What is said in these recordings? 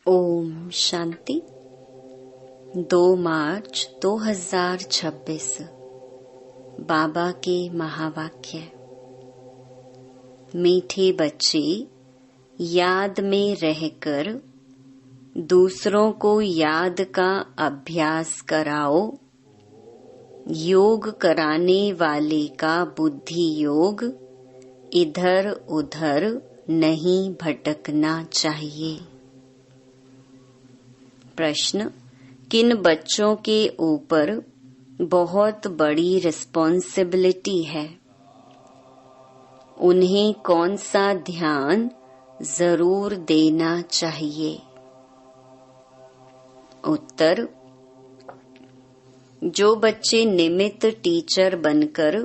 ओम शांति। 2 मार्च 2026 बाबा के महावाक्य। मीठे बच्चे, याद में रहकर दूसरों को याद का अभ्यास कराओ। योग कराने वाले का बुद्धि योग इधर उधर नहीं भटकना चाहिए। प्रश्न: किन बच्चों के ऊपर बहुत बड़ी रिस्पॉन्सिबिलिटी है? उन्हें कौन सा ध्यान जरूर देना चाहिए? उत्तर: जो बच्चे निमित्त टीचर बनकर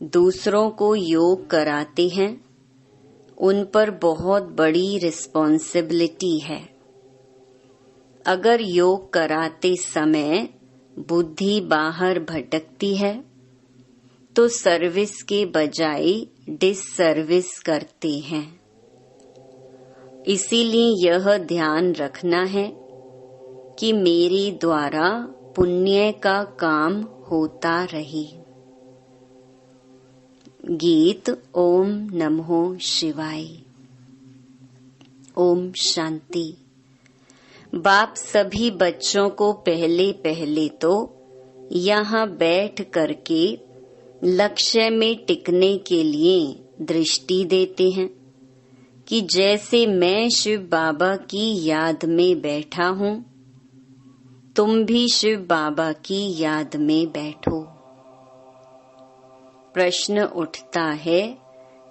दूसरों को योग कराते हैं, उन पर बहुत बड़ी रिस्पॉन्सिबिलिटी है। अगर योग कराते समय बुद्धि बाहर भटकती है तो सर्विस के बजाय डिससर्विस करते हैं। इसीलिए यह ध्यान रखना है कि मेरे द्वारा पुण्य का काम होता रहे। गीत ओम नमो शिवाय। ओम शांति। बाप सभी बच्चों को पहले तो यहाँ बैठ करके लक्ष्य में टिकने के लिए दृष्टि देते हैं कि जैसे मैं शिव बाबा की याद में बैठा हूँ, तुम भी शिव बाबा की याद में बैठो। प्रश्न उठता है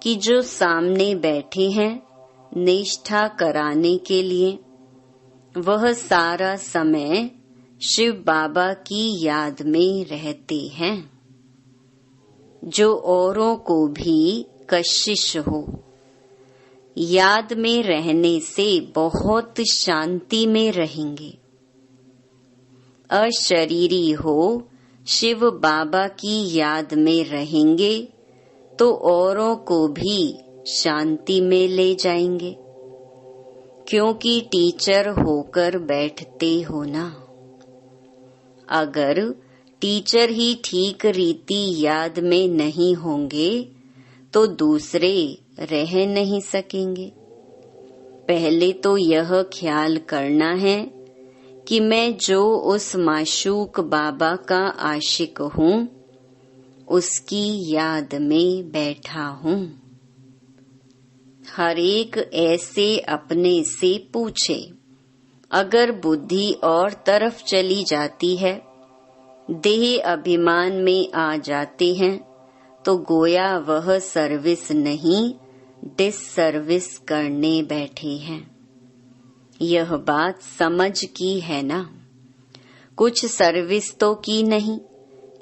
कि जो सामने बैठे हैं निष्ठा कराने के लिए, वह सारा समय शिव बाबा की याद में रहते हैं। जो औरों को भी कशिश हो, याद में रहने से बहुत शांति में रहेंगे। अशरीरी हो, शिव बाबा की याद में रहेंगे तो औरों को भी शांति में ले जाएंगे, क्योंकि टीचर होकर बैठते हो ना। अगर टीचर ही ठीक रीति याद में नहीं होंगे तो दूसरे रह नहीं सकेंगे। पहले तो यह ख्याल करना है कि मैं जो उस माशूक बाबा का आशिक हूँ, उसकी याद में बैठा हूँ। हर एक ऐसे अपने से पूछे। अगर बुद्धि और तरफ चली जाती है, देह अभिमान में आ जाते हैं, तो गोया वह सर्विस नहीं डिससर्विस करने बैठे हैं। यह बात समझ की है ना? कुछ सर्विस तो की नहीं,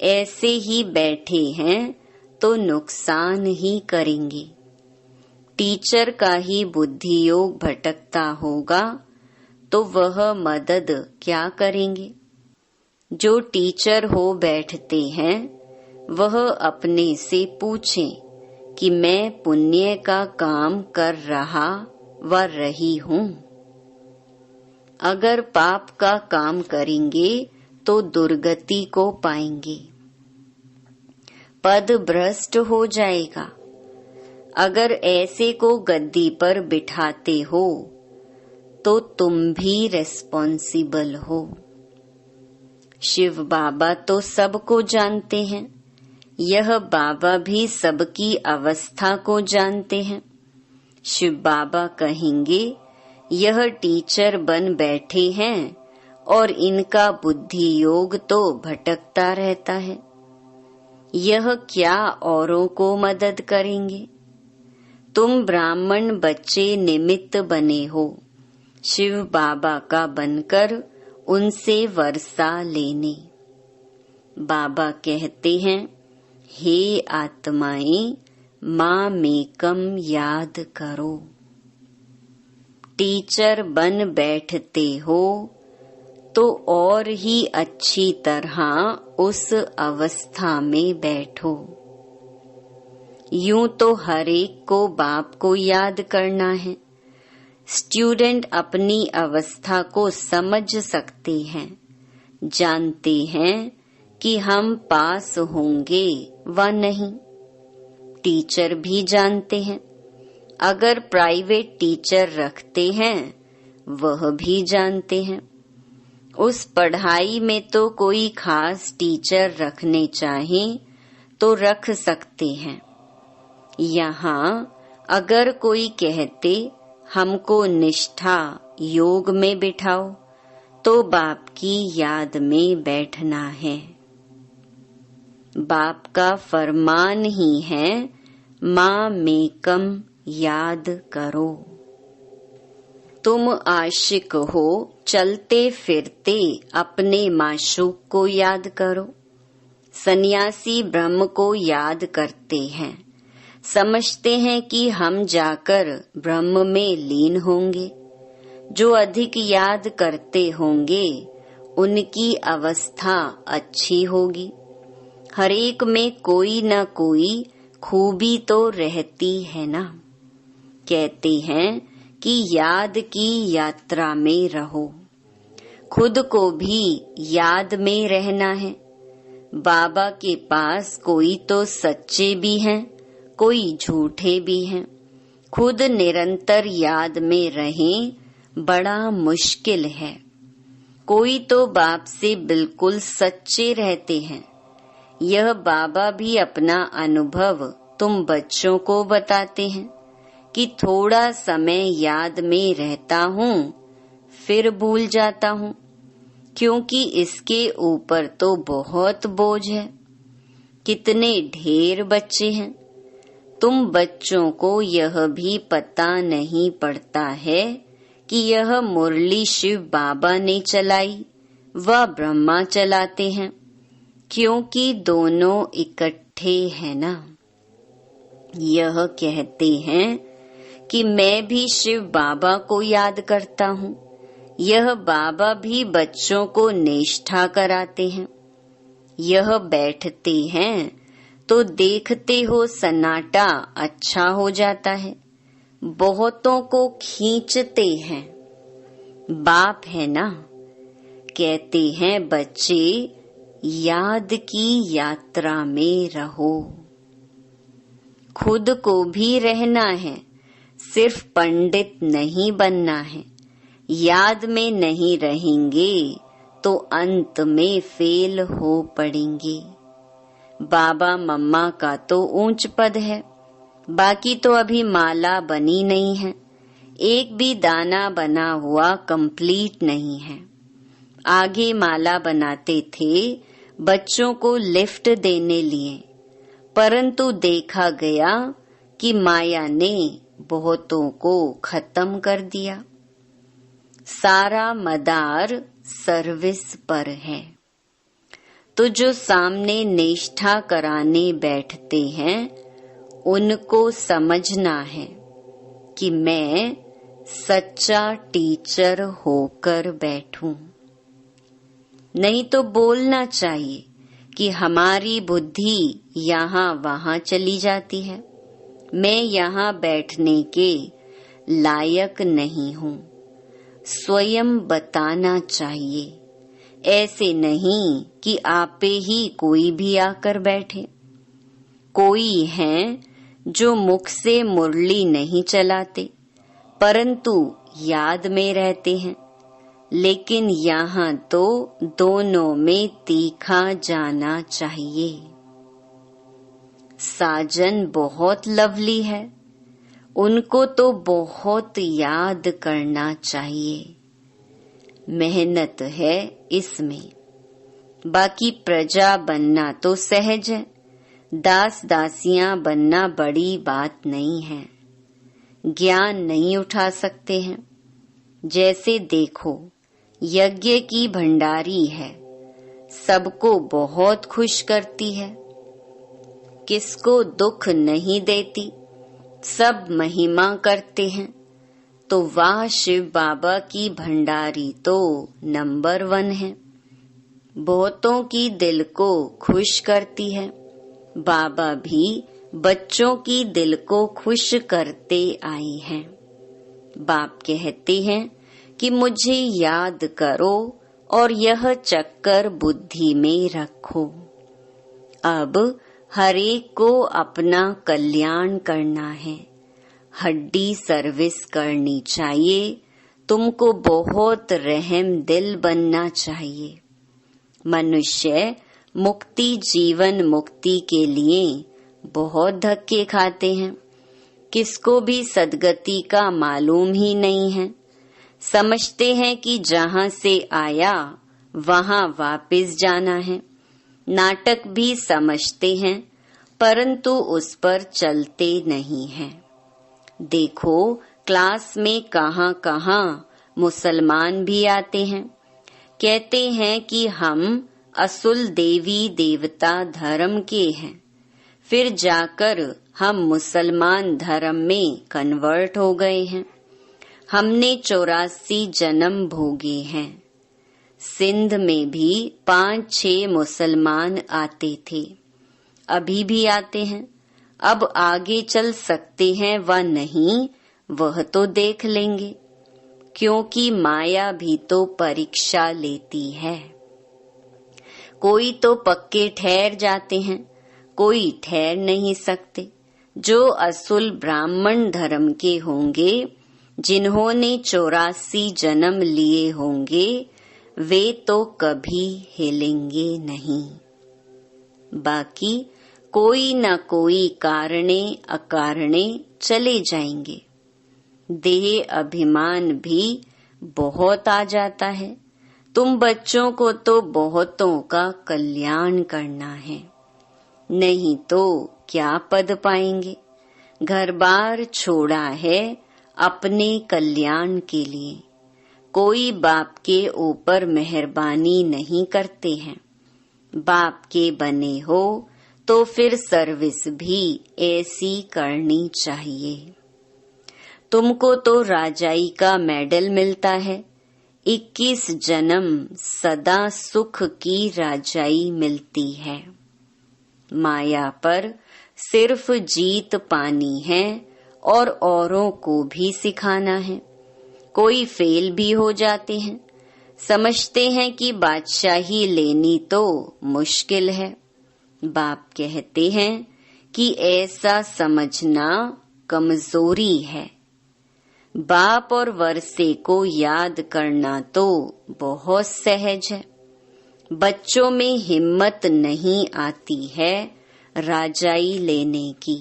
ऐसे ही बैठे हैं तो नुकसान ही करेंगे। टीचर का ही बुद्धि योग भटकता होगा तो वह मदद क्या करेंगे? जो टीचर हो बैठते हैं, वह अपने से पूछें कि मैं पुण्य का काम कर रहा व रही हूँ। अगर पाप का काम करेंगे तो दुर्गति को पाएंगे, पद भ्रष्ट हो जाएगा। अगर ऐसे को गद्दी पर बिठाते हो तो तुम भी रिस्पॉन्सिबल हो। शिव बाबा तो सबको जानते हैं, यह बाबा भी सबकी अवस्था को जानते हैं। शिव बाबा कहेंगे, यह टीचर बन बैठे हैं और इनका बुद्धि योग तो भटकता रहता है। यह क्या औरों को मदद करेंगे? तुम ब्राह्मण बच्चे निमित्त बने हो, शिव बाबा का बनकर उनसे वर्षा लेने। बाबा कहते हैं, हे आत्माएं, माँ मेकम याद करो। टीचर बन बैठते हो तो और ही अच्छी तरह उस अवस्था में बैठो। यूं तो हर एक को बाप को याद करना है, स्टूडेंट अपनी अवस्था को समझ सकते हैं, जानते हैं कि हम पास होंगे व नहीं। टीचर भी जानते हैं, अगर प्राइवेट टीचर रखते हैं वह भी जानते हैं। उस पढ़ाई में तो कोई खास टीचर रखने चाहें तो रख सकते हैं। यहाँ अगर कोई कहते हमको निष्ठा योग में बिठाओ तो बाप की याद में बैठना है। बाप का फरमान ही है, माँ मेकम याद करो। तुम आशिक हो, चलते फिरते अपने माशूक को याद करो। सन्यासी ब्रह्म को याद करते हैं, समझते हैं कि हम जाकर ब्रह्म में लीन होंगे। जो अधिक याद करते होंगे उनकी अवस्था अच्छी होगी। हर एक में कोई न कोई खूबी तो रहती है ना। कहते हैं कि याद की यात्रा में रहो, खुद को भी याद में रहना है। बाबा के पास कोई तो सच्चे भी हैं, कोई झूठे भी हैं। खुद निरंतर याद में रहें बड़ा मुश्किल है। कोई तो बाप से बिल्कुल सच्चे रहते हैं। यह बाबा भी अपना अनुभव तुम बच्चों को बताते हैं कि थोड़ा समय याद में रहता हूँ फिर भूल जाता हूँ, क्योंकि इसके ऊपर तो बहुत बोझ है। कितने ढेर बच्चे हैं। तुम बच्चों को यह भी पता नहीं पड़ता है कि यह मुरली शिव बाबा ने चलाई व ब्रह्मा चलाते हैं, क्योंकि दोनों इकट्ठे हैं ना। यह कहते हैं कि मैं भी शिव बाबा को याद करता हूँ। यह बाबा भी बच्चों को निष्ठा कराते हैं। यह बैठते हैं तो देखते हो सन्नाटा अच्छा हो जाता है। बहुतों को खींचते हैं। बाप है ना। कहते हैं बच्चे याद की यात्रा में रहो। खुद को भी रहना है, सिर्फ पंडित नहीं बनना है। याद में नहीं रहेंगे तो अंत में फेल हो पड़ेंगे। बाबा मम्मा का तो ऊंच पद है, बाकी तो अभी माला बनी नहीं है। एक भी दाना बना हुआ कंप्लीट नहीं है। आगे माला बनाते थे बच्चों को लिफ्ट देने लिए, परंतु देखा गया कि माया ने बहुतों को खत्म कर दिया। सारा मदार सर्विस पर है। तो जो सामने निष्ठा कराने बैठते हैं उनको समझना है कि मैं सच्चा टीचर होकर बैठूं। नहीं तो बोलना चाहिए कि हमारी बुद्धि यहाँ वहाँ चली जाती है, मैं यहाँ बैठने के लायक नहीं हूँ। स्वयं बताना चाहिए, ऐसे नहीं कि आपे ही कोई भी आकर बैठे। कोई हैं जो मुख से मुरली नहीं चलाते परंतु याद में रहते हैं, लेकिन यहाँ तो दोनों में तीखा जाना चाहिए। साजन बहुत लवली है, उनको तो बहुत याद करना चाहिए। मेहनत है इसमें। बाकी प्रजा बनना तो सहज है, दास दासियां बनना बड़ी बात नहीं है। ज्ञान नहीं उठा सकते हैं। जैसे देखो यज्ञ की भंडारी है, सबको बहुत खुश करती है, किसको दुख नहीं देती, सब महिमा करते हैं। तो वाह शिव बाबा की भंडारी तो नंबर 1 है। बहुतों की दिल को खुश करती है। बाबा भी बच्चों की दिल को खुश करते आए हैं। बाप कहते हैं कि मुझे याद करो और यह चक्कर बुद्धि में रखो। अब हरेक को अपना कल्याण करना है, हड्डी सर्विस करनी चाहिए, तुमको बहुत रहम दिल बनना चाहिए। मनुष्य मुक्ति जीवन मुक्ति के लिए बहुत धक्के खाते हैं, किसको भी सद्गति का मालूम ही नहीं है। समझते हैं कि जहाँ से आया वहाँ वापस जाना है। नाटक भी समझते हैं परंतु उस पर चलते नहीं हैं। देखो क्लास में कहाँ कहाँ मुसलमान भी आते हैं, कहते हैं कि हम असुल देवी देवता धर्म के हैं, फिर जाकर हम मुसलमान धर्म में कन्वर्ट हो गए हैं। हमने 84 जन्म भोगे हैं। सिंध में भी 5-6 मुसलमान आते थे, अभी भी आते हैं। अब आगे चल सकते हैं व नहीं वह तो देख लेंगे, क्योंकि माया भी तो परीक्षा लेती है। कोई तो पक्के ठहर जाते हैं, कोई ठहर नहीं सकते। जो असुल ब्राह्मण धर्म के होंगे, जिन्होंने 84 जन्म लिए होंगे, वे तो कभी हिलेंगे नहीं। बाकी कोई न कोई कारणे अकारणे चले जाएंगे। देह अभिमान भी बहुत आ जाता है। तुम बच्चों को तो बहुतों का कल्याण करना है, नहीं तो क्या पद पाएंगे। घर बार छोड़ा है अपने कल्याण के लिए। कोई बाप के ऊपर मेहरबानी नहीं करते हैं। बाप के बने हो तो फिर सर्विस भी ऐसी करनी चाहिए। तुमको तो राजाई का मेडल मिलता है। 21 जन्म सदा सुख की राजाई मिलती है। माया पर सिर्फ जीत पानी है और औरों को भी सिखाना है। कोई फेल भी हो जाते हैं, समझते हैं कि बादशाही लेनी तो मुश्किल है। बाप कहते हैं कि ऐसा समझना कमजोरी है। बाप और वर्षे को याद करना तो बहुत सहज है। बच्चों में हिम्मत नहीं आती है राजाई लेने की,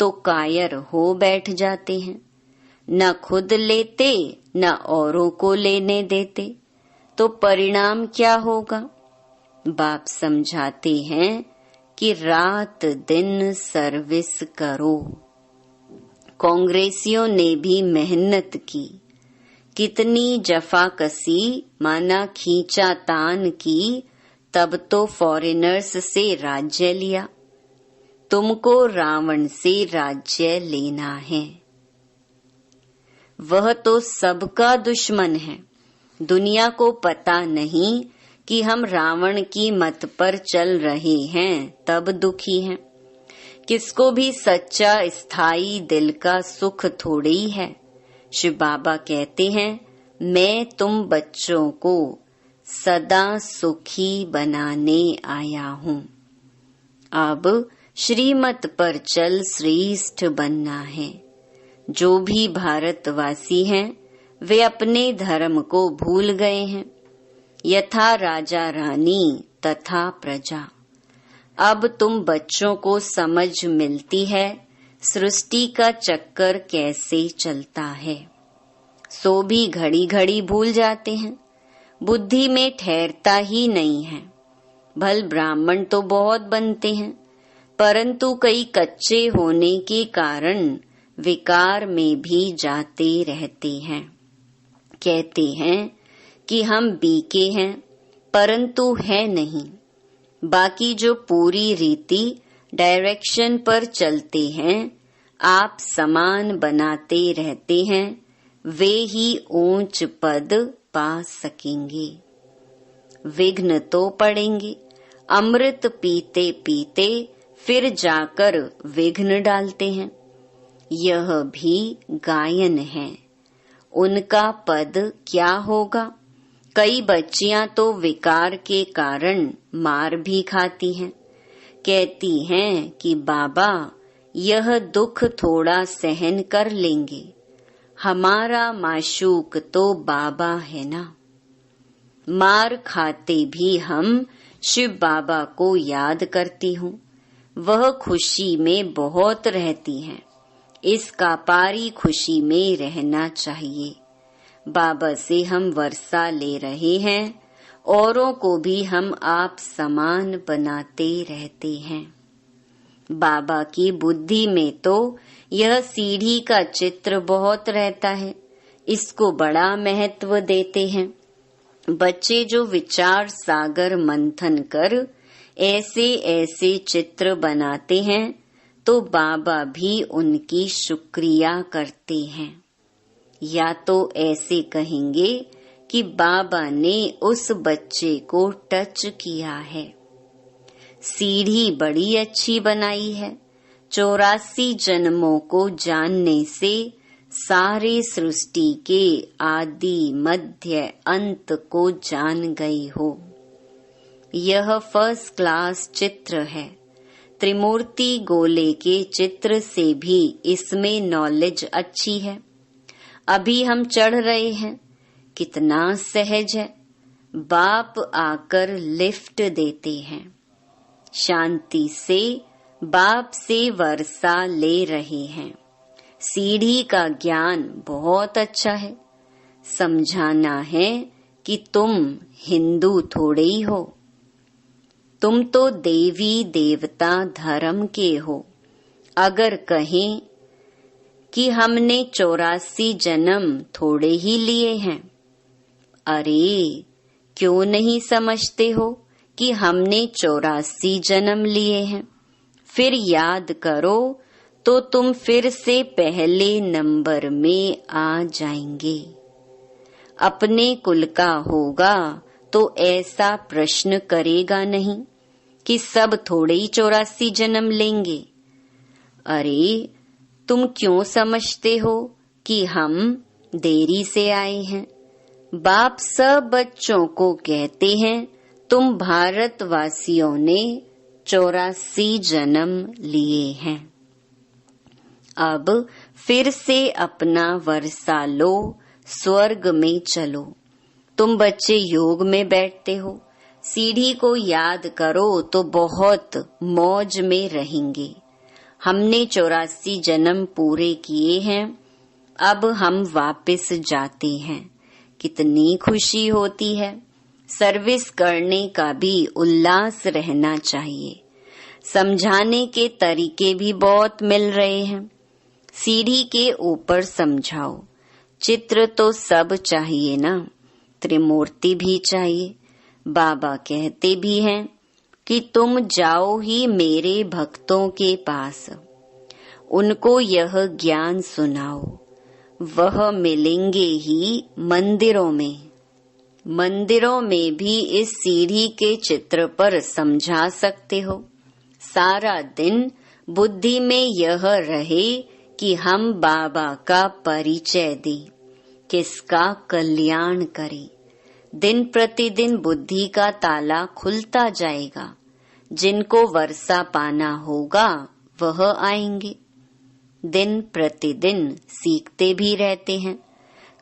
तो कायर हो बैठ जाते हैं। न खुद लेते न औरों को लेने देते, तो परिणाम क्या होगा। बाप समझाते हैं कि रात दिन सर्विस करो। कांग्रेसियों ने भी मेहनत की, कितनी जफाकसी माना खींचा तान की, तब तो फॉरेनर्स से राज्य लिया। तुमको रावण से राज्य लेना है। वह तो सबका दुश्मन है। दुनिया को पता नहीं कि हम रावण की मत पर चल रहे हैं, तब दुखी हैं। किसको भी सच्चा स्थायी दिल का सुख थोड़ी है। शिव बाबा कहते हैं, मैं तुम बच्चों को सदा सुखी बनाने आया हूँ। अब श्रीमत पर चल श्रेष्ठ बनना है। जो भी भारतवासी हैं, वे अपने धर्म को भूल गए हैं। यथा राजा रानी तथा प्रजा। अब तुम बच्चों को समझ मिलती है सृष्टि का चक्कर कैसे चलता है। सो भी घड़ी घड़ी भूल जाते हैं, बुद्धि में ठहरता ही नहीं है। भल ब्राह्मण तो बहुत बनते हैं, परंतु कई कच्चे होने के कारण विकार में भी जाते रहते हैं। कहते हैं कि हम बीके हैं, परंतु है नहीं। बाकी जो पूरी रीति डायरेक्शन पर चलते हैं, आप समान बनाते रहते हैं, वे ही ऊंच पद पा सकेंगे। विघ्न तो पड़ेंगे, अमृत पीते पीते फिर जाकर विघ्न डालते हैं। यह भी गायन है, उनका पद क्या होगा। कई बच्चियां तो विकार के कारण मार भी खाती हैं। कहती हैं कि बाबा यह दुख थोड़ा सहन कर लेंगे, हमारा माशूक तो बाबा है ना। मार खाते भी हम शिव बाबा को याद करती हूँ। वह खुशी में बहुत रहती हैं। इसका पारी खुशी में रहना चाहिए। बाबा से हम वर्षा ले रहे हैं, औरों को भी हम आप समान बनाते रहते हैं। बाबा की बुद्धि में तो यह सीढ़ी का चित्र बहुत रहता है, इसको बड़ा महत्व देते हैं। बच्चे जो विचार सागर मंथन कर ऐसे ऐसे चित्र बनाते हैं तो बाबा भी उनकी शुक्रिया करते हैं। या तो ऐसे कहेंगे कि बाबा ने उस बच्चे को टच किया है। सीढ़ी बड़ी अच्छी बनाई है। 84 जन्मों को जानने से सारे सृष्टि के आदि मध्य अंत को जान गई हो। यह फर्स्ट क्लास चित्र है। त्रिमूर्ति गोले के चित्र से भी इसमें नॉलेज अच्छी है। अभी हम चढ़ रहे हैं, कितना सहज है। बाप आकर लिफ्ट देते हैं। शांति से बाप से वर्षा ले रहे हैं। सीढ़ी का ज्ञान बहुत अच्छा है। समझाना है कि तुम हिंदू थोड़े ही हो, तुम तो देवी देवता धर्म के हो। अगर कहें कि हमने 84 जन्म थोड़े ही लिए हैं, अरे क्यों नहीं समझते हो कि हमने 84 जन्म लिए हैं। फिर याद करो तो तुम फिर से पहले नंबर में आ जाएंगे। अपने कुल का होगा तो ऐसा प्रश्न करेगा नहीं कि सब थोड़े ही 84 जन्म लेंगे। अरे तुम क्यों समझते हो कि हम देरी से आए हैं। बाप सब बच्चों को कहते हैं तुम भारतवासियों ने 84 जन्म लिए हैं। अब फिर से अपना वर्षा लो, स्वर्ग में चलो। तुम बच्चे योग में बैठते हो, सीढ़ी को याद करो तो बहुत मौज में रहेंगे। हमने 84 जन्म पूरे किए हैं, अब हम वापस जाते हैं। कितनी खुशी होती है। सर्विस करने का भी उल्लास रहना चाहिए। समझाने के तरीके भी बहुत मिल रहे हैं। सीढ़ी के ऊपर समझाओ। चित्र तो सब चाहिए ना, त्रिमूर्ति भी चाहिए। बाबा कहते भी हैं कि तुम जाओ ही मेरे भक्तों के पास, उनको यह ज्ञान सुनाओ। वह मिलेंगे ही मंदिरों में। मंदिरों में भी इस सीढ़ी के चित्र पर समझा सकते हो। सारा दिन बुद्धि में यह रहे कि हम बाबा का परिचय दें, किसका कल्याण करें। दिन प्रतिदिन बुद्धि का ताला खुलता जाएगा। जिनको वर्षा पाना होगा वह आएंगे। दिन प्रतिदिन सीखते भी रहते हैं।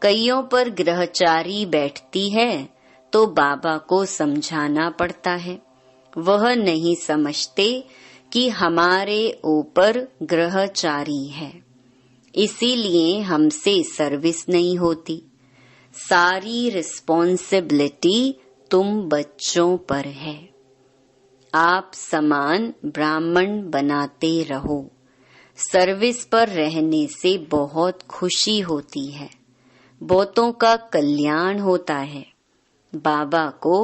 कईयों पर ग्रहचारी बैठती है तो बाबा को समझाना पड़ता है। वह नहीं समझते कि हमारे ऊपर ग्रहचारी है, इसीलिए हमसे सर्विस नहीं होती। सारी रिस्पॉन्सिबिलिटी तुम बच्चों पर है। आप समान ब्राह्मण बनाते रहो। सर्विस पर रहने से बहुत खुशी होती है। बहुतों का कल्याण होता है। बाबा को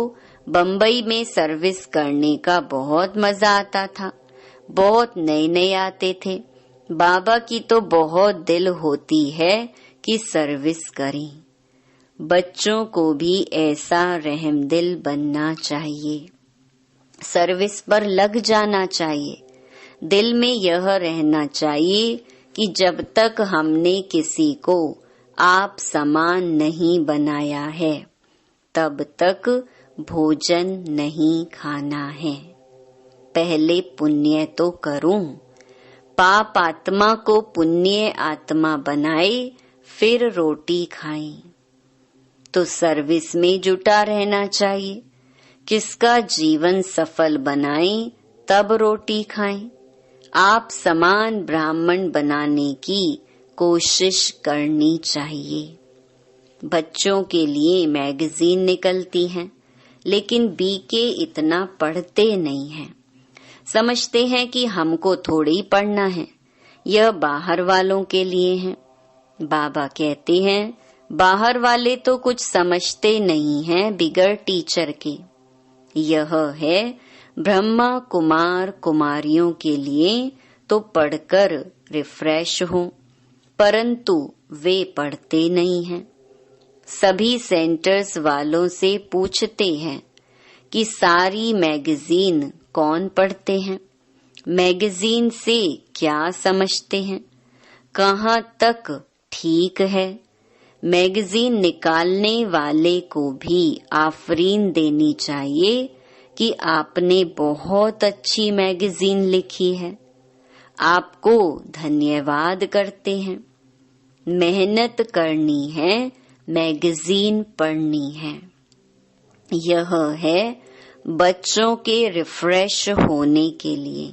बम्बई में सर्विस करने का बहुत मजा आता था। बहुत नए नए आते थे। बाबा की तो बहुत दिल होती है कि सर्विस करें। बच्चों को भी ऐसा रहमदिल बनना चाहिए। सर्विस पर लग जाना चाहिए। दिल में यह रहना चाहिए कि जब तक हमने किसी को आप समान नहीं बनाया है, तब तक भोजन नहीं खाना है। पहले पुण्य तो करूं, पाप आत्मा को पुण्य आत्मा बनाए, फिर रोटी खाएं। तो सर्विस में जुटा रहना चाहिए। किसका जीवन सफल बनाएं, तब रोटी खाएं। आप समान ब्राह्मण बनाने की कोशिश करनी चाहिए। बच्चों के लिए मैगजीन निकलती हैं, लेकिन बीके इतना पढ़ते नहीं हैं। समझते हैं कि हमको थोड़ी पढ़ना है, यह बाहर वालों के लिए है। बाबा कहते हैं, बाहर वाले तो कुछ समझते नहीं हैं बिगर टीचर के। यह है ब्रह्मा कुमार कुमारियों के लिए तो पढ़कर रिफ्रेश हो, परंतु वे पढ़ते नहीं हैं। सभी सेंटर्स वालों से पूछते हैं कि सारी मैगजीन कौन पढ़ते हैं, मैगजीन से क्या समझते हैं, कहाँ तक ठीक है। मैगजीन निकालने वाले को भी आफरीन देनी चाहिए कि आपने बहुत अच्छी मैगजीन लिखी है, आपको धन्यवाद करते हैं। मेहनत करनी है, मैगजीन पढ़नी है। यह है बच्चों के रिफ्रेश होने के लिए,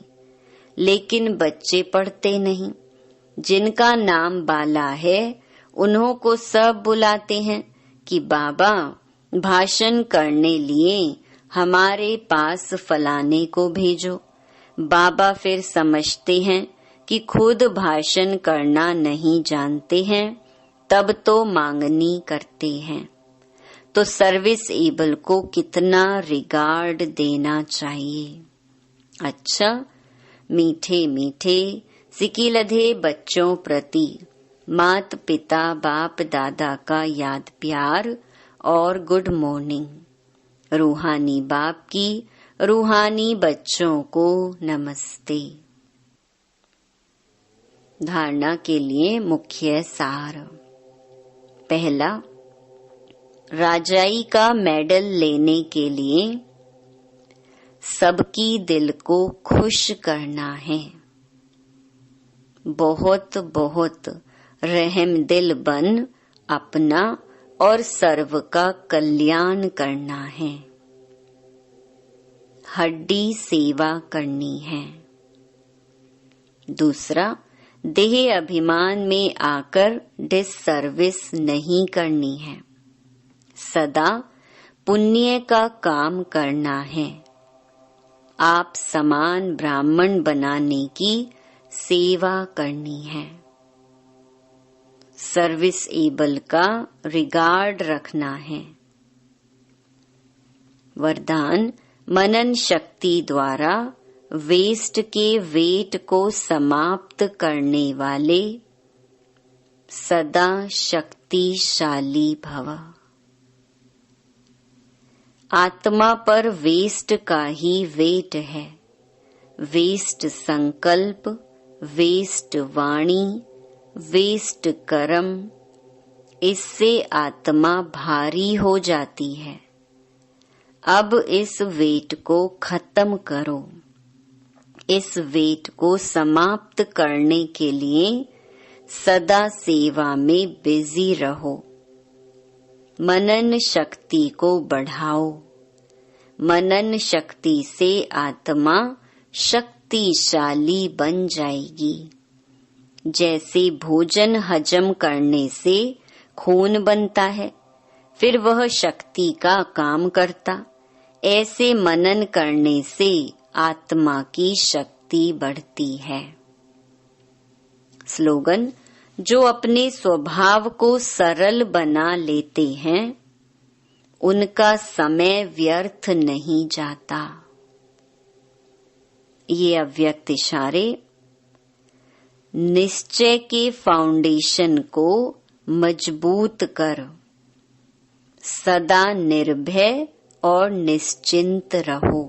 लेकिन बच्चे पढ़ते नहीं। जिनका नाम बाला है, उन्हों को सब बुलाते हैं कि बाबा भाषण करने लिए हमारे पास फलाने को भेजो। बाबा फिर समझते हैं कि खुद भाषण करना नहीं जानते हैं, तब तो मांगनी करते हैं। तो सर्विस एबल को कितना रिगार्ड देना चाहिए। अच्छा, मीठे मीठे सिकिलधे बच्चों प्रति मात पिता बाप दादा का याद प्यार और गुड मॉर्निंग। रूहानी बाप की रूहानी बच्चों को नमस्ते। धारणा के लिए मुख्य सार। पहला, राजाई का मेडल लेने के लिए सबकी दिल को खुश करना है। बहुत बहुत रहम दिल बन अपना और सर्व का कल्याण करना है। हड्डी सेवा करनी है। दूसरा, देह अभिमान में आकर डिससर्विस नहीं करनी है। सदा पुण्य का काम करना है। आप समान ब्राह्मण बनाने की सेवा करनी है। सर्विस एबल का रिगार्ड रखना है। वरदान, मनन शक्ति द्वारा वेस्ट के वेट को समाप्त करने वाले सदा शक्तिशाली भव। आत्मा पर वेस्ट का ही वेट है। वेस्ट संकल्प, वेस्ट वाणी, वेस्ट कर्म, इससे आत्मा भारी हो जाती है। अब इस वेट को खत्म करो। इस वेट को समाप्त करने के लिए सदा सेवा में बिजी रहो। मनन शक्ति को बढ़ाओ। मनन शक्ति से आत्मा शक्तिशाली बन जाएगी। जैसे भोजन हजम करने से खून बनता है, फिर वह शक्ति का काम करता, ऐसे मनन करने से आत्मा की शक्ति बढ़ती है। स्लोगन, जो अपने स्वभाव को सरल बना लेते हैं, उनका समय व्यर्थ नहीं जाता। ये अव्यक्त इशारे निश्चय के फाउंडेशन को मजबूत कर सदा निर्भय और निश्चिंत रहो।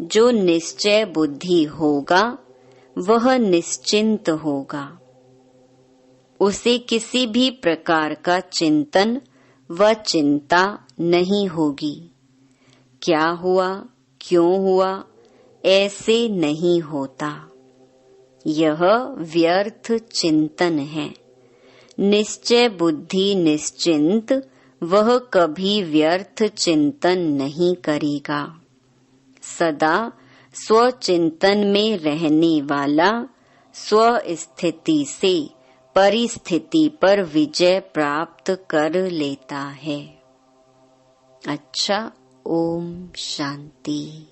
जो निश्चय बुद्धि होगा वह निश्चिंत होगा। उसे किसी भी प्रकार का चिंतन व चिंता नहीं होगी। क्या हुआ, क्यों हुआ, ऐसे नहीं होता। यह व्यर्थ चिंतन है। निश्चय बुद्धि निश्चिंत वह कभी व्यर्थ चिंतन नहीं करेगा। सदा स्वचिंतन में रहने वाला स्व स्थिति से परिस्थिति पर विजय प्राप्त कर लेता है। अच्छा, ओम शांति।